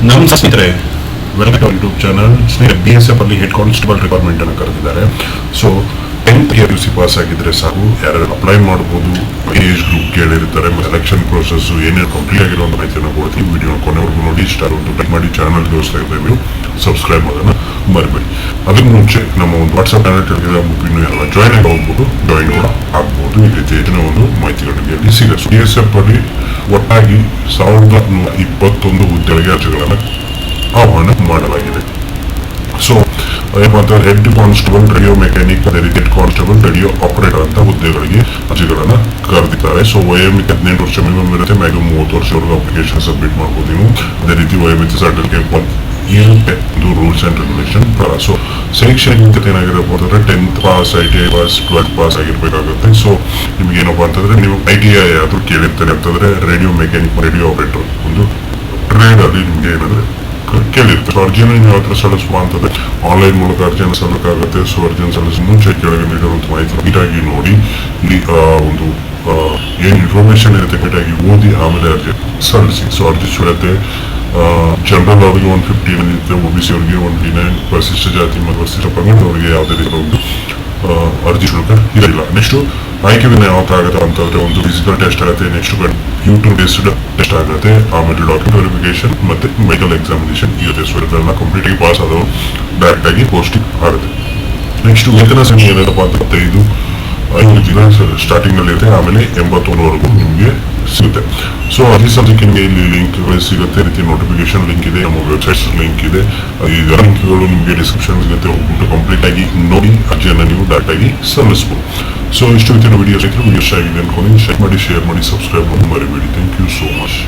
ನಮ್ಮ ಸ್ನೇಹಿತರೆ welcome to YouTube channel. ಸ್ನೇಹಿತರೆ BSF ಅಲ್ಲಿ ಹೆಡ್ ಕಾನ್ಸ್ಟೇಬಲ್ ರಿಕ್ವೈರ್ಮೆಂಟ್ ಅನ್ನು ಕರೆದಿದ್ದಾರೆ. ಸೊ 10th PUC ಪಾಸ್ ಆಗಿದ್ರೆ ಸಾಕು, ಯಾರು ಅಪ್ಲೈ ಮಾಡ್ಬೋದು. ಏಜ್ ಗ್ರೂಪ್ ಕೇಳಿರ್ತಾರೆ, ಸೆಲೆಕ್ಷನ್ ಪ್ರೊಸೆಸ್ ಏನೇನು ಕಂಪ್ಲೀಟ್ ಆಗಿರೋ ಮಾಹಿತಿಯನ್ನು ಕೊಡ್ತೀವಿ. ವಿಡಿಯೋ ಕೊನೆವರೆಗೂ ನೋಡಿ, ಸ್ಟಾರ್ ಒಂದು ಲೈಕ್ ಮಾಡಿ, ಚಾನಲ್ಗೆ ಹೊಸ್ತಾ ಇದ್ದೇವೆ ಸಬ್ಸ್ಕ್ರೈಬ್ ಮಾಡೋದನ್ನ ಮರಿಬೇಡಿ. ಅದಕ್ಕೆ ಮುಂಚೆ ನಮ್ಮ ಒಂದು ವಾಟ್ಸ್ಆಪ್ ಚಾನಲ್ ಟೆಲಿಗ್ರಾಮ್ ಗ್ರೂಪ್ ಇನ್ನೂ ಎಲ್ಲ ಜಾಯ್ನ್ ಆಗಿ ಹೋಗ್ಬೋದು, ಜಾಯಿನ್ ಕೂಡ ಆಗ್ಬೋದು. ಈ ರೀತಿ ಹೆಚ್ಚಿನ ಒಂದು ಮಾಹಿತಿಗಳಿಗೆ ಸಿಗುತ್ತೆ. BSF ಅಲ್ಲಿ ಒಟ್ಟಾಗಿ 1121 ಹುದ್ದೆಗಳಿಗೆ ಅರ್ಜಿಗಳನ್ನು ಆಹ್ವಾನ ಮಾಡಲಾಗಿದೆ. ಸೊ ಏನಂತ ಹೆಡ್ ಕಾನ್ಸ್ಟೇಬಲ್, ರೇಡಿಯೋ ಮೆಕ್ಯಾನಿಕ್, ಅದೇ ರೀತಿ ಹೆಡ್ ಕಾನ್ಸ್ಟೇಬಲ್, ರೇಡಿಯೋ ಆಪರೇಟರ್ ಅಂತ ಹುದ್ದೆಗಳಿಗೆ ಅರ್ಜಿಗಳನ್ನ ಕರೆದಿದ್ದಾರೆ. ಸೊ ವಯೋಮಿತಿ 18 ವರ್ಷ ಮಿನಿಮಮ್ ಇರುತ್ತೆ, ಮ್ಯಾಕ್ಸಿಮಮ್ 30 ವರ್ಷವರೆಗೂ ಅಪ್ಲಿಕೇಶನ್ ಸಬ್ಮಿಟ್ ಮಾಡ್ಬೋದು ನೀವು. ಅದೇ ರೀತಿ ವಯೋಮಿತಿ ಸರ್ಟಿಫಿಕೇಟ್ ಇರುತ್ತೆ, ಇದು ರೂಲ್ಸ್ ಅಂಡ್ ರೆಗ್ಯುಲೇಷನ್. ಸೊ ಶೈಕ್ಷಣಿಕ ಏನಾಗಿರಬಹುದು ಅಂತಂದ್ರೆ 10th ಪಾಸ್, ITI ಪಾಸ್, 12th ಪಾಸ್ ಆಗಿರ್ಬೇಕಾಗುತ್ತೆ. ಸೊ ನಿಮ್ಗೆ ಏನಪ್ಪಾ ಅಂತಂದ್ರೆ, ನೀವು ITI ಯಾವ್ದು ಕೇಳಿರ್ತಾರೆ ಅಂತಂದ್ರೆ ರೇಡಿಯೋ ಮೆಕ್ಯಾನಿಕ್, ರೇಡಿಯೋ ಆಪರೇಟರ್ ಒಂದು ಟ್ರೇಡ್ ಅಲ್ಲಿ ನಿಮ್ಗೆ ಏನಂದ್ರೆ ಕೇಳಿರ್ತಾರೆ. ಸೊ ಅರ್ಜಿನ ನೀವು ಯಾವ ಥರ ಸಲ್ಲಿಸುವ ಅಂತಂದ್ರೆ ಆನ್ಲೈನ್ ಮೂಲಕ ಅರ್ಜಿಯನ್ನು ಸಲ್ಲಕ್ಕಾಗುತ್ತೆ. ಸೊ ಅರ್ಜಿಯನ್ನು ಸಲ್ಲಿಸಿ ಮುಂಚೆ ಕೆಳಗೆ ನೀಡಿರುವಂಥ ಮಾಹಿತಿ ನೀಟಾಗಿ ನೋಡಿ, ಇಲ್ಲಿ ಒಂದು ಏನು ಇನ್ಫಾರ್ಮೇಶನ್ ಇರುತ್ತೆ ನೀಟಾಗಿ ಓದಿ ಆಮೇಲೆ ಅರ್ಜಿ ಸಲ್ಲಿಸಿ. ಸೊ ಅರ್ಜಿ ಸಿಗುತ್ತೆ. ಜನರಲ್ ಅವ್ರಿಗೆ 150 ಇರುತ್ತೆ, OBC ಅವರಿಗೆ 109, ಪರಿಶಿಷ್ಟ ಜಾತಿ ಮತ್ತು ಪರಿಶಿಷ್ಟ ಪಂಗಡದವರಿಗೆ ಯಾವುದೇ ರೀತಿಯ ಒಂದು ಅರ್ಜಿ ಶುಲ್ಕ ಇರಲಿಲ್ಲ. ನೆಕ್ಸ್ಟ್ ಆಯ್ಕೆ ವಿಧಾನ ಯಾವ ಥರ ಆಗುತ್ತೆ ಅಂತಂದ್ರೆ, ಒಂದು ಫಿಸಿಕಲ್ ಟೆಸ್ಟ್ ಆಗುತ್ತೆ, ನೆಕ್ಸ್ಟ್ YouTube ಬೇಸ್ಡ್ ಟೆಸ್ಟ್ ಆಗುತ್ತೆ, ಆಮೇಲೆ ಡಾಕ್ಯುಮೆಂಟ್ ವೆರಿಫಿಕೇಶನ್ ಮತ್ತೆ ಮೆಡಿಕಲ್ ಎಕ್ಸಾಮಿನೇಷನ್ ಇರುತ್ತೆ. ಸೊ ಇದೆಲ್ಲ ಕಂಪ್ಲೀಟ್ ಆಗಿ ಪಾಸ್ ಆದವರು ಡೈರೆಕ್ಟ್ ಆಗಿ ಪೋಸ್ಟಿಂಗ್ ಆಗುತ್ತೆ. ನೆಕ್ಸ್ಟ್ ವೇತನ ಸಂಖ್ಯೆ ಏನಪ್ಪ ಅಂತ 5 ದಿನ ಸ್ಟಾರ್ಟಿಂಗ್ ಅಲ್ಲಿ ಇರುತ್ತೆ, ಆಮೇಲೆ 81ವರೆಗೂ ನಿಮಗೆ ಸಿಗುತ್ತೆ. ಸೊ ಅರ್ಜಿ ಸಲ್ಲಿಕೆ ನಿಮಗೆ ಇಲ್ಲಿ ಲಿಂಕ್ ಸಿಗುತ್ತೆ, ರೀತಿ ನೋಟಿಫಿಕೇಶನ್ ಲಿಂಕ್ ಇದೆ, ನಮ್ಮ ವೆಬ್ಸೈಟ್ಸ್ ಲಿಂಕ್ ಇದೆ. ಈ ಲಿಂಕ್ಗಳು ನಿಮಗೆ ಡಿಸ್ಕ್ರಿಪ್ಷನ್ ಸಿಗುತ್ತೆ, ಹೋಗ್ಬಿಟ್ಟು ಕಂಪ್ಲೀಟ್ ಆಗಿ ನೋಡಿ ಅರ್ಜಿಯನ್ನು ನೀವು ಡೈರೆಕ್ಟ್ ಆಗಿ ಸಲ್ಲಿಸಬಹುದು. ಸೊ ಇಷ್ಟು ರೀತಿಯ ವಿಡಿಯೋಸ್ ಇದ್ರೆ ವಿಡಿಯೋಸ್ ಆಗಿದೆ ಅನ್ಕೊಂಡು ಶೇರ್ ಮಾಡಿ, ಸಬ್ಸ್ಕ್ರೈಬ್ ಮಾಡಿ ಮರಿಬೇಡಿ. Thank you so much.